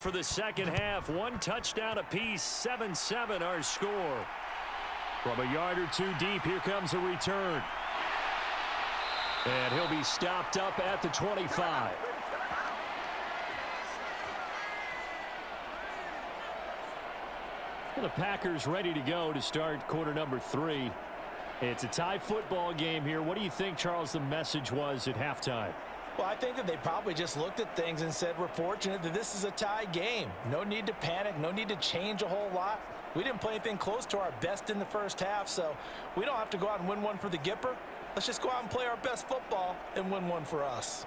For the second half, one touchdown apiece, 7-7 our score. From a yard or two deep, here comes a return. And he'll be stopped up at the 25. And the Packers ready to go to start quarter number 3. It's a tie football game here. What do you think, Charles, the message was at halftime? Well, I think that they probably just looked at things and said, we're fortunate that this is a tie game. No need to panic, no need to change a whole lot. We didn't play anything close to our best in the first half, so we don't have to go out and win one for the Gipper. Let's just go out and play our best football and win one for us.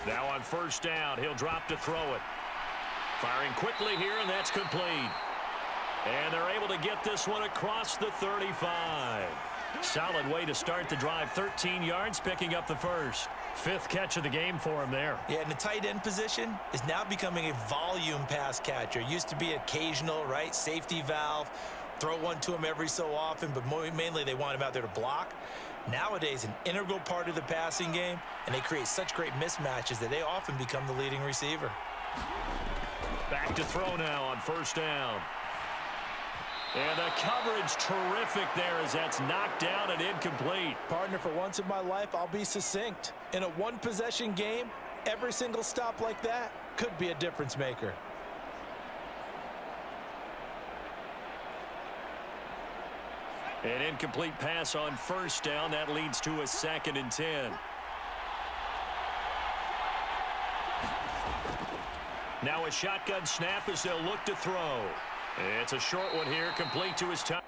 Now on first down, he'll drop to throw it. Firing quickly here, and that's complete. And they're able to get this one across the 35. Solid way to start the drive. 13 yards, picking up the first. 5th catch of the game for him there. Yeah, and the tight end position is now becoming a volume pass catcher. Used to be occasional, right? Safety valve. Throw one to him every so often, but mainly they want him out there to block. Nowadays, an integral part of the passing game, and they create such great mismatches that they often become the leading receiver. Back to throw now on first down. And the coverage terrific there as that's knocked down and incomplete. Partner, for once in my life, I'll be succinct. In a one-possession game, every single stop like that could be a difference maker. An incomplete pass on first down. That leads to a 2nd and 10. Now a shotgun snap as they'll look to throw. It's a short one here, complete to his top.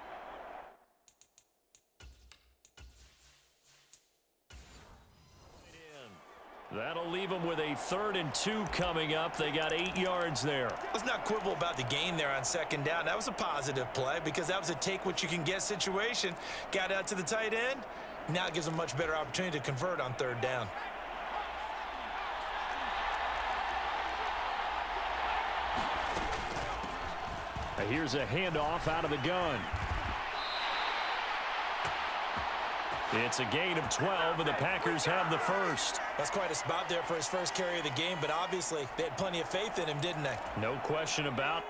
That'll leave them with a 3rd and 2 coming up. They got 8 yards there. Let's not quibble about the gain there on second down. That was a positive play because that was a take-what-you-can-get situation. Got out to the tight end. Now it gives them a much better opportunity to convert on 3rd down. Here's a handoff out of the gun. It's a gain of 12, and the Packers have the first. That's quite a spot there for his first carry of the game, but obviously they had plenty of faith in him, didn't they? No question about it.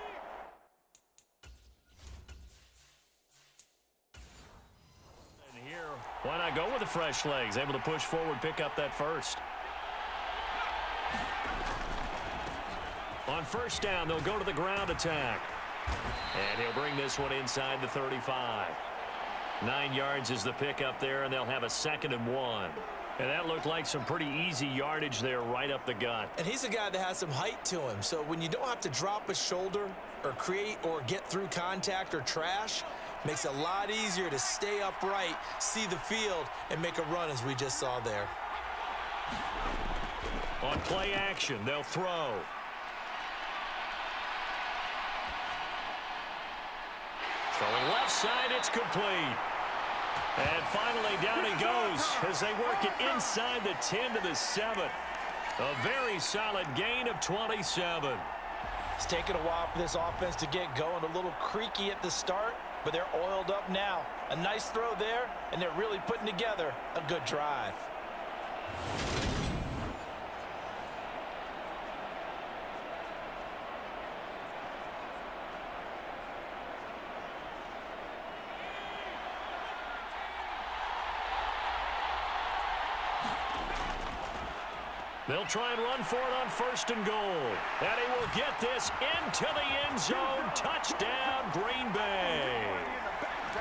And here, why not go with the fresh legs? Able to push forward, pick up that first. On first down, they'll go to the ground attack. And he'll bring this one inside the 35. 9 yards is the pickup there, and they'll have a 2nd and 1. And that looked like some pretty easy yardage there right up the gut. And he's a guy that has some height to him, so when you don't have to drop a shoulder or create or get through contact or trash, makes it a lot easier to stay upright, see the field, and make a run as we just saw there. On play action, they'll throw. Throwing left side, it's complete. And finally, down he goes as they work it inside the 10 to the 7. A very solid gain of 27. It's taken a while for this offense to get going. A little creaky at the start, but they're oiled up now. A nice throw there, and they're really putting together a good drive. They'll try and run for it on 1st and goal. And he will get this into the end zone. Touchdown, Green Bay.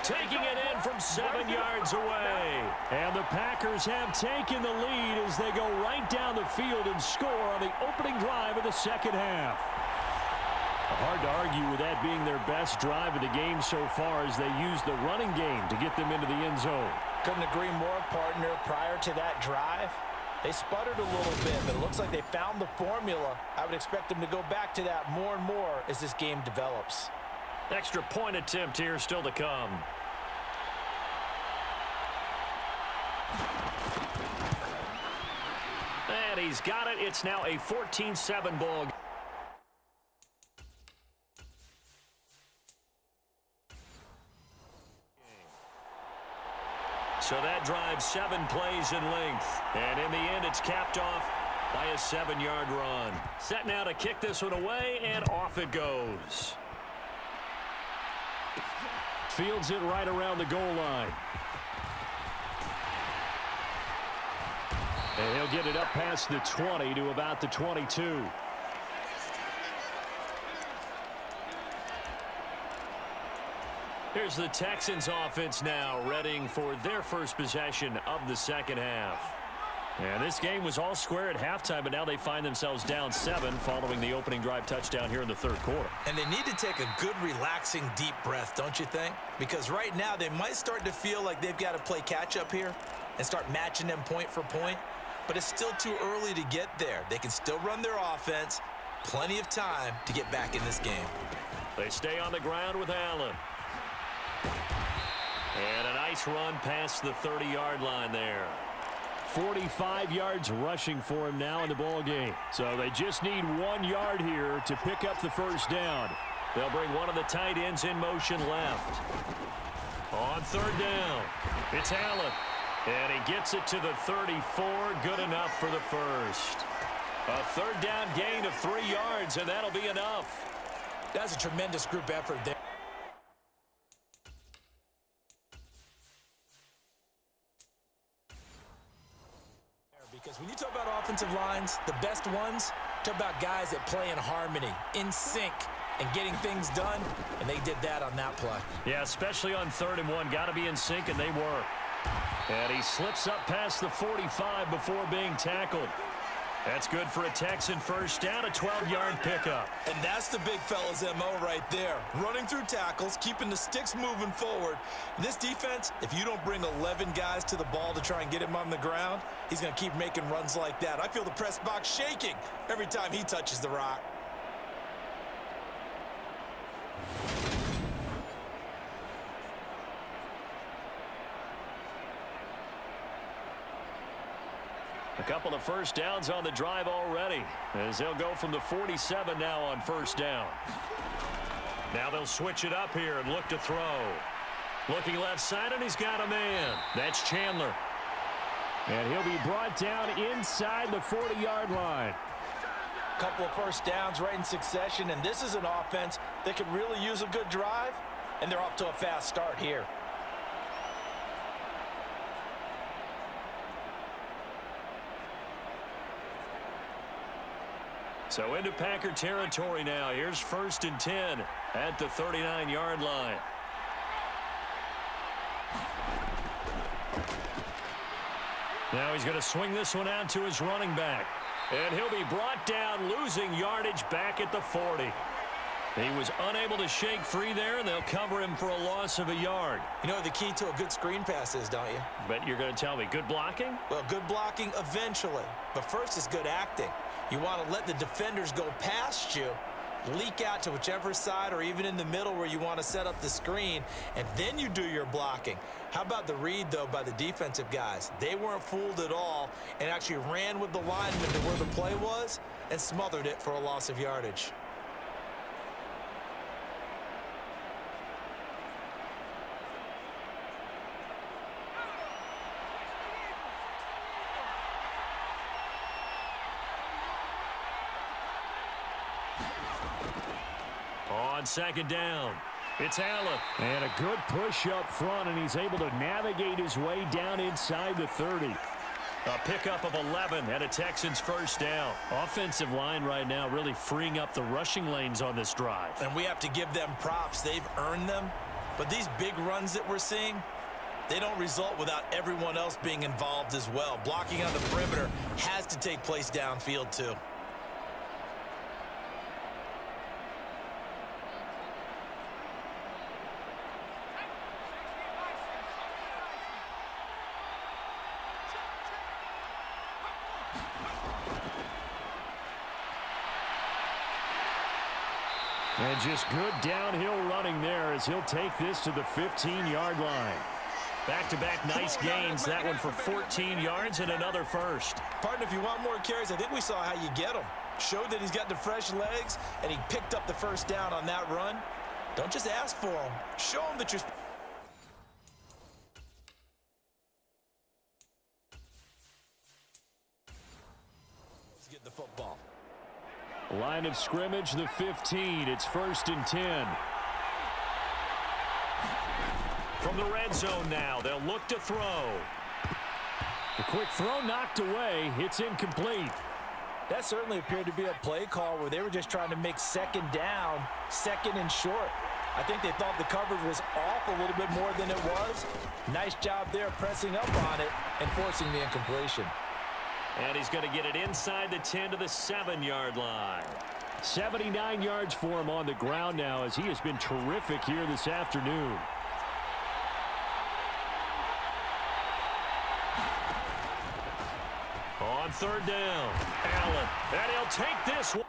Taking it in from 7 yards away. And the Packers have taken the lead as they go right down the field and score on the opening drive of the second half. Hard to argue with that being their best drive of the game so far as they use the running game to get them into the end zone. Couldn't agree more, partner. Prior to that drive, they sputtered a little bit, but it looks like they found the formula. I would expect them to go back to that more and more as this game develops. Extra point attempt here still to come. And he's got it. It's now a 14-7 ball game. So that drive 7 plays in length. And in the end, it's capped off by a 7-yard run. Set now to kick this one away, and off it goes. Fields it right around the goal line. And he'll get it up past the 20 to about the 22. Here's the Texans offense now, readying for their first possession of the second half. And this game was all square at halftime, but now they find themselves down 7 following the opening drive touchdown here in the third quarter. And they need to take a good, relaxing, deep breath, don't you think? Because right now they might start to feel like they've got to play catch-up here and start matching them point for point. But it's still too early to get there. They can still run their offense. Plenty of time to get back in this game. They stay on the ground with Allen. And a nice run past the 30-yard line there. 45 yards rushing for him now in the ball game. So they just need 1 yard here to pick up the first down. They'll bring one of the tight ends in motion left. On third down, it's Allen. And he gets it to the 34. Good enough for the first. A third down gain of 3 yards, and that'll be enough. That's a tremendous group effort there. Because when you talk about offensive lines, the best ones, talk about guys that play in harmony, in sync, and getting things done, and they did that on that play. Yeah, especially on 3rd and 1. Got to be in sync, and they were. And he slips up past the 45 before being tackled. That's good for a Texan first down, a 12-yard pickup. And that's the big fella's MO right there. Running through tackles, keeping the sticks moving forward. This defense, if you don't bring 11 guys to the ball to try and get him on the ground, he's going to keep making runs like that. I feel the press box shaking every time he touches the rock. A couple of first downs on the drive already, as they'll go from the 47 now on first down. Now they'll switch it up here and look to throw. Looking left side, and he's got a man. That's Chandler. And he'll be brought down inside the 40-yard line. Couple of first downs right in succession, and this is an offense that could really use a good drive, and they're off to a fast start here. So into Packer territory now. Here's 1st and 10 at the 39-yard line. Now he's going to swing this one out to his running back. And he'll be brought down, losing yardage back at the 40. He was unable to shake free there, and they'll cover him for a loss of a yard. You know what the key to a good screen pass is, don't you? But you're going to tell me, good blocking? Well, good blocking eventually. But first is good acting. You want to let the defenders go past you, leak out to whichever side or even in the middle where you want to set up the screen, and then you do your blocking. How about the read, though, by the defensive guys? They weren't fooled at all and actually ran with the lineman to where the play was and smothered it for a loss of yardage. On 2nd down, it's Allen. And a good push up front, and he's able to navigate his way down inside the 30. A pickup of 11 and a Texans first down. Offensive line right now really freeing up the rushing lanes on this drive. And we have to give them props. They've earned them. But these big runs that we're seeing, they don't result without everyone else being involved as well. Blocking on the perimeter has to take place downfield too. And just good downhill running there as he'll take this to the 15-yard line. Back-to-back nice gains. That one for 14 yards and another first. Partner, if you want more carries, I think we saw how you get them. Showed that he's got the fresh legs, and he picked up the first down on that run. Don't just ask for them. Show them that you're... the football. Line of scrimmage, the 15. It's 1st and 10. From the red zone now, they'll look to throw. The quick throw knocked away. It's incomplete. That certainly appeared to be a play call where they were just trying to make second down, second and short. I think they thought the coverage was off a little bit more than it was. Nice job there pressing up on it and forcing the incompletion. And he's going to get it inside the 10 to the 7-yard line. 79 yards for him on the ground now as he has been terrific here this afternoon. On 3rd down, Allen. And he'll take this one.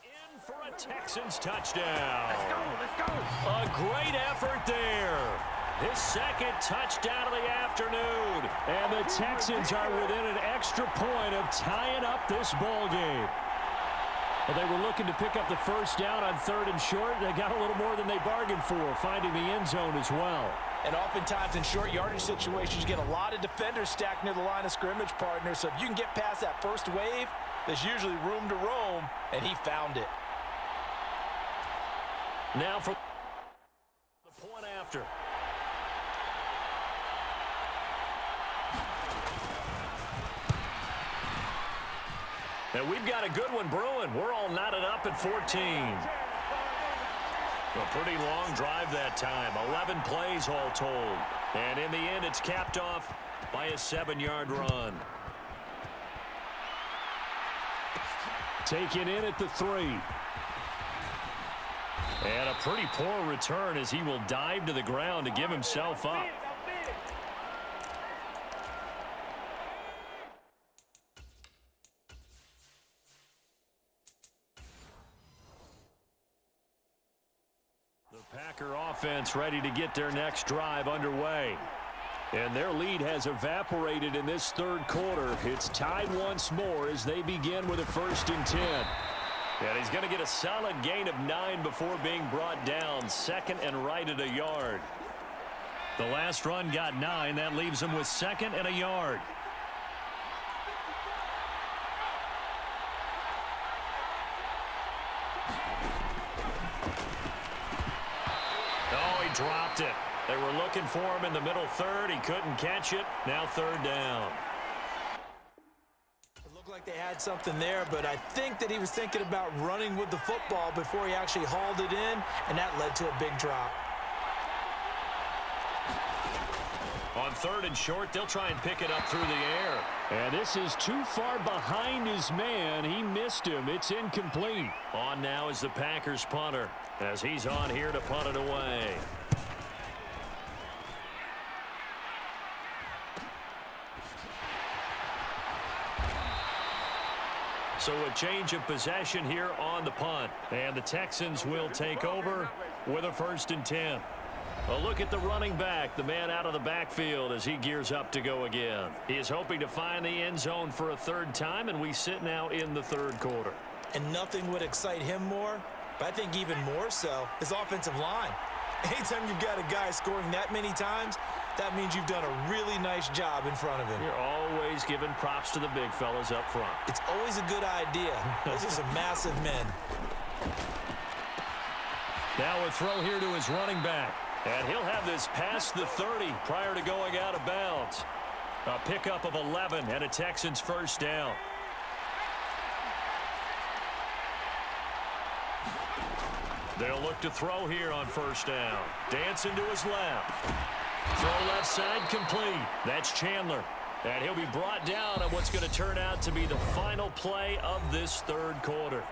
In for a Texans touchdown. Let's go. A great effort there. His second touchdown of the afternoon. And the Texans are within an extra point of tying up this ball game. Well, they were looking to pick up the first down on 3rd and short. They got a little more than they bargained for, finding the end zone as well. And oftentimes in short yardage situations, you get a lot of defenders stacked near the line of scrimmage, partner. So if you can get past that first wave, there's usually room to roam, and he found it. Now for the point after. And we've got a good one brewing. We're all knotted up at 14. A pretty long drive that time. 11 plays all told. And in the end, it's capped off by a 7-yard run. Taken in at the 3. And a pretty poor return as he will dive to the ground to give himself up. The Packer offense ready to get their next drive underway. And their lead has evaporated in this 3rd quarter. It's tied once more as they begin with a 1st and 10. And he's going to get a solid gain of 9 before being brought down. 2nd and right at a yard. The last run got 9. That leaves him with 2nd and a yard. Oh, he dropped it. They were looking for him in the middle 3rd. He couldn't catch it. Now 3rd down. Like they had something there, but I think that he was thinking about running with the football before he actually hauled it in, and that led to a big drop. On 3rd and short, they'll try and pick it up through the air. And this is too far behind his man. He missed him. It's incomplete. On now is the Packers punter as he's on here to punt it away. So a change of possession here on the punt. And the Texans will take over with a 1st and 10. A look at the running back, the man out of the backfield as he gears up to go again. He is hoping to find the end zone for a 3rd time, and we sit now in the 3rd quarter. And nothing would excite him more, but I think even more so, his offensive line. Anytime you've got a guy scoring that many times, that means you've done a really nice job in front of him. You're always giving props to the big fellas up front. It's always a good idea. Those are some massive men. Now a throw here to his running back. And he'll have this past the 30 prior to going out of bounds. A pickup of 11 and a Texans 1st down. They'll look to throw here on 1st down. Dancing to his left. Throw left side complete. That's Chandler. And he'll be brought down on what's going to turn out to be the final play of this 3rd quarter.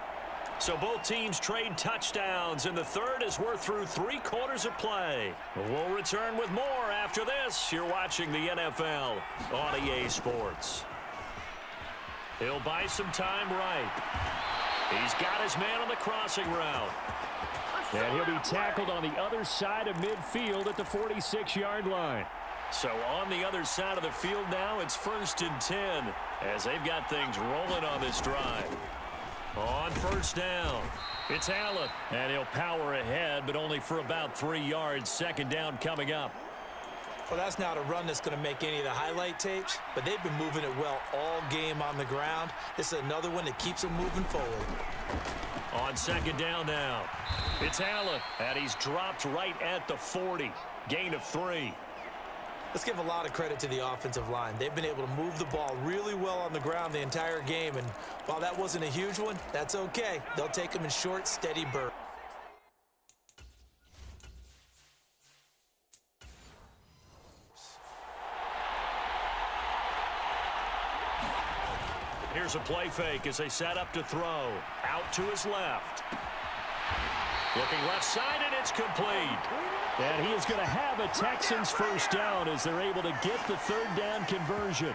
So both teams trade touchdowns in the 3rd as we're through 3 quarters of play. We'll return with more after this. You're watching the NFL on EA Sports. He'll buy some time right. He's got his man on the crossing route. And he'll be tackled on the other side of midfield at the 46-yard line. So on the other side of the field now, it's 1st and 10 as they've got things rolling on this drive. On 1st down, it's Allen, and he'll power ahead, but only for about 3 yards. 2nd down coming up. Well, that's not a run that's going to make any of the highlight tapes, but they've been moving it well all game on the ground. This is another one that keeps them moving forward. On second down now, it's Allen, and he's dropped right at the 40. Gain of 3. Let's give a lot of credit to the offensive line. They've been able to move the ball really well on the ground the entire game, and while that wasn't a huge one, that's okay. They'll take them in short, steady bursts. Here's a play fake as they set up to throw. Out to his left. Looking left side, and it's complete. And he is going to have a Texans first down as they're able to get the third down conversion.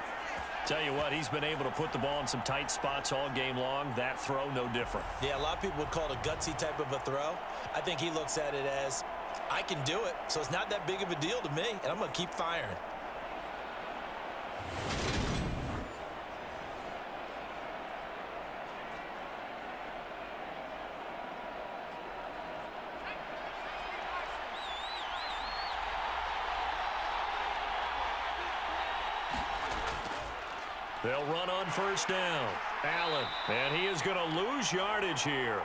Tell you what, he's been able to put the ball in some tight spots all game long. That throw, no different. Yeah, a lot of people would call it a gutsy type of a throw. I think he looks at it as, I can do it, so it's not that big of a deal to me, and I'm going to keep firing. They'll run on first down. Allen, and he is going to lose yardage here.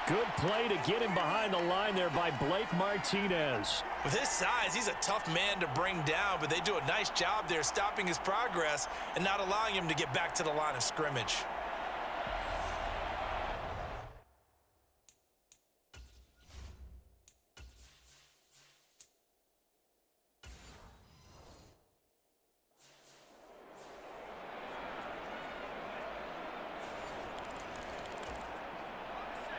Good play to get him behind the line there by Blake Martinez. With his size, he's a tough man to bring down, but they do a nice job there stopping his progress and not allowing him to get back to the line of scrimmage.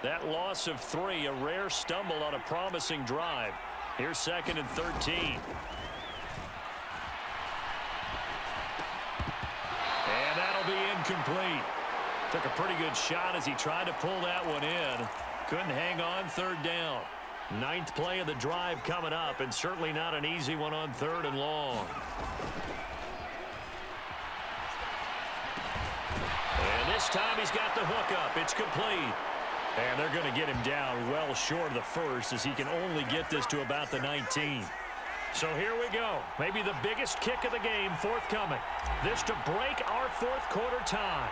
That loss of 3, a rare stumble on a promising drive. Here's second and 13. And that'll be incomplete. Took a pretty good shot as he tried to pull that one in. Couldn't hang on third down. 9th play of the drive coming up, and certainly not an easy one on 3rd and long. And this time he's got the hook up. It's complete. And they're going to get him down well short of the first as he can only get this to about the 19. So here we go. Maybe the biggest kick of the game forthcoming. This to break our 4th quarter tie.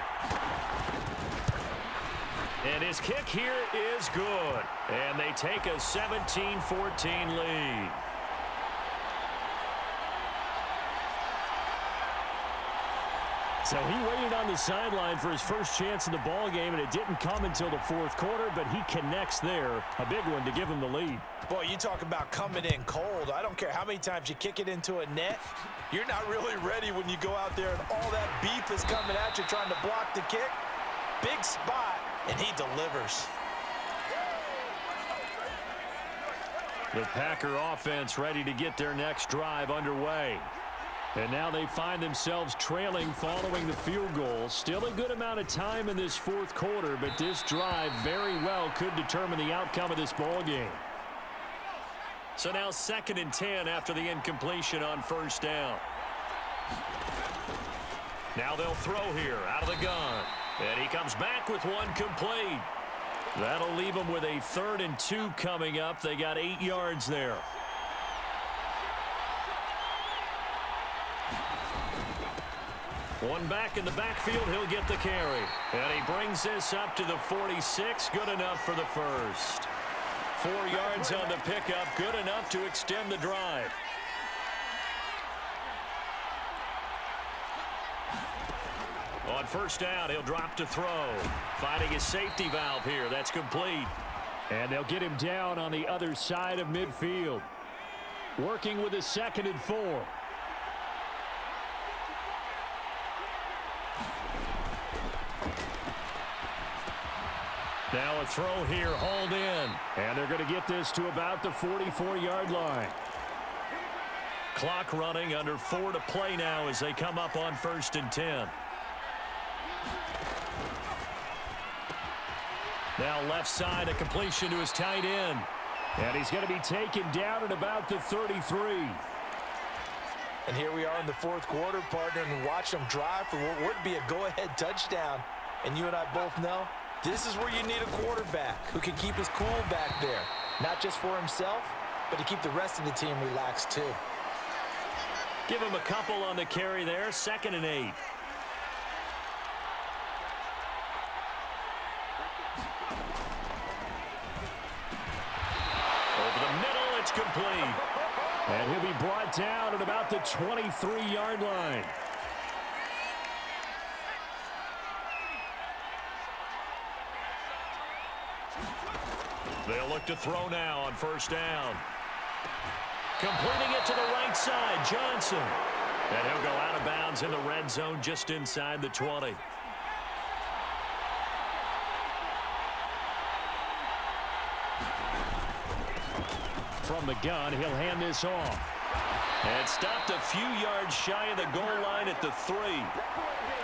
And his kick here is good. And they take a 17-14 lead. So he waited on the sideline for his first chance in the ball game, and it didn't come until the 4th quarter, but he connects there. A big one to give him the lead. Boy, you talk about coming in cold. I don't care how many times you kick it into a net. You're not really ready when you go out there and all that beef is coming at you trying to block the kick. Big spot, and he delivers. The Packer offense ready to get their next drive underway. And now they find themselves trailing following the field goal. Still a good amount of time in this 4th quarter, but this drive very well could determine the outcome of this ball game. So now 2nd and 10 after the incompletion on first down. Now they'll throw here out of the gun. And he comes back with one complete. That'll leave them with a 3rd and 2 coming up. They got 8 yards there. One back in the backfield, he'll get the carry. And he brings this up to the 46, good enough for the first. 4 yards on the pickup, good enough to extend the drive. On first down, he'll drop to throw. Finding his safety valve here, that's complete. And they'll get him down on the other side of midfield. Working with a 2nd and 4. Now a throw here, hauled in. And they're going to get this to about the 44-yard line. Clock running, under 4 to play now as they come up on 1st and 10. Now left side, a completion to his tight end. And he's going to be taken down at about the 33. And here we are in the 4th quarter, partner, and watch them drive for what would be a go-ahead touchdown. And you and I both know, this is where you need a quarterback who can keep his cool back there. Not just for himself, but to keep the rest of the team relaxed too. Give him a couple on the carry there, 2nd and 8. Over the middle, it's complete. And he'll be brought down at about the 23-yard line. They'll look to throw now on 1st down. Completing it to the right side, Johnson. And he'll go out of bounds in the red zone just inside the 20. From the gun, he'll hand this off. And stopped a few yards shy of the goal line at the 3.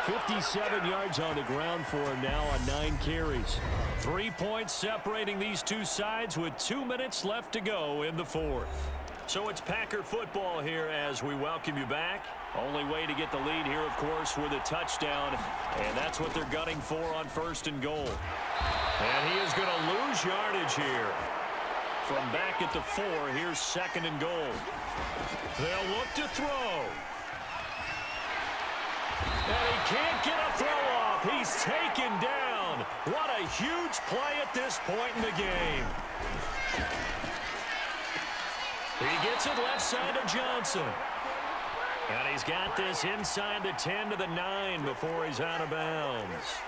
57 yards on the ground for him now on 9 carries. 3 points separating these two sides with 2 minutes left to go in the 4th. So it's Packer football here as we welcome you back. Only way to get the lead here, of course, with a touchdown. And that's what they're gunning for on 1st and goal. And he is going to lose yardage here. From back at the 4, here's 2nd and goal. They'll look to throw. And he can't get a throw off. He's taken down. What a huge play at this point in the game. He gets it left side to Johnson. And he's got this inside the 10 to the 9 before he's out of bounds.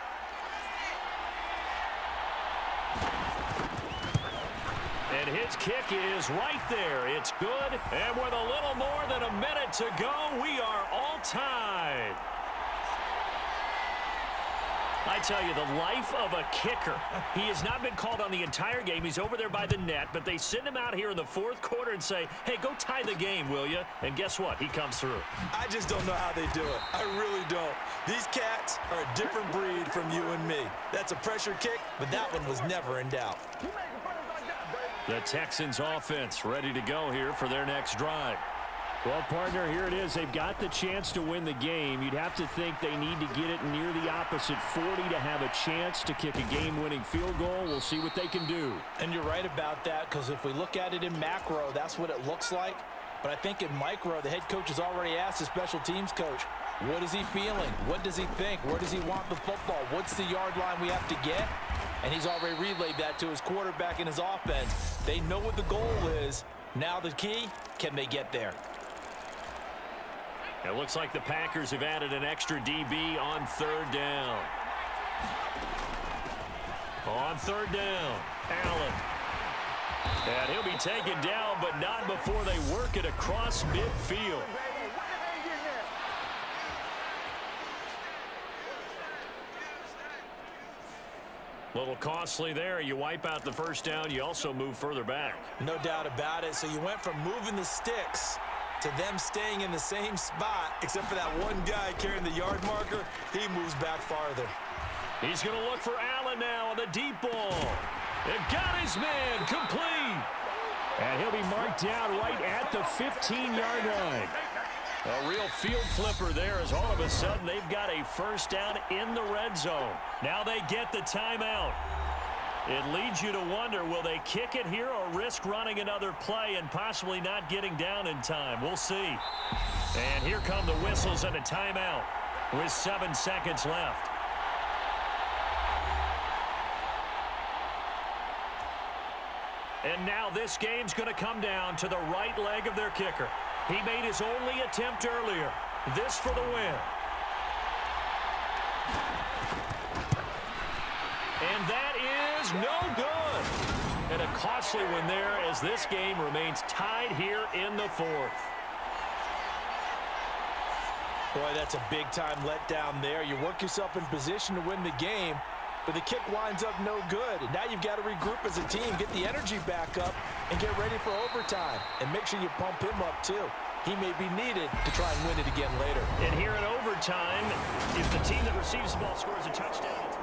And his kick is right there. It's good. And with a little more than a minute to go, we are all tied. I tell you, the life of a kicker. He has not been called on the entire game. He's over there by the net, but they send him out here in the 4th quarter and say, hey, go tie the game, will you? And guess what? He comes through. I just don't know how they do it. I really don't. These cats are a different breed from you and me. That's a pressure kick, but that one was never in doubt. The Texans offense ready to go here for their next drive. Well, partner, here it is. They've got the chance to win the game. You'd have to think they need to get it near the opposite 40 to have a chance to kick a game-winning field goal. We'll see what they can do. And you're right about that, because if we look at it in macro, that's what it looks like. But I think in micro, the head coach has already asked the special teams coach, what is he feeling? What does he think? Where does he want the football? What's the yard line we have to get? And he's already relayed that to his quarterback and his offense. They know what the goal is. Now the key, can they get there? It looks like the Packers have added an extra DB on 3rd down. On 3rd down, Allen. And he'll be taken down, but not before they work it across midfield. A little costly there. You wipe out the 1st down. You also move further back. No doubt about it. So you went from moving the sticks to them staying in the same spot, except for that one guy carrying the yard marker. He moves back farther. He's going to look for Allen now on the deep ball. And got his man complete. And he'll be marked down right at the 15-yard line. A real field flipper there as all of a sudden they've got a 1st down in the red zone. Now they get the timeout. It leads you to wonder, will they kick it here or risk running another play and possibly not getting down in time? We'll see. And here come the whistles and a timeout with 7 seconds left. And now this game's going to come down to the right leg of their kicker. He made his only attempt earlier. This for the win. And that is no good. And a costly one there as this game remains tied here in the 4th. Boy, that's a big-time letdown there. You work yourself in position to win the game, but the kick winds up no good. And now you've got to regroup as a team, get the energy back up, and get ready for overtime. And make sure you pump him up, too. He may be needed to try and win it again later. And here in overtime, if the team that receives the ball scores a touchdown...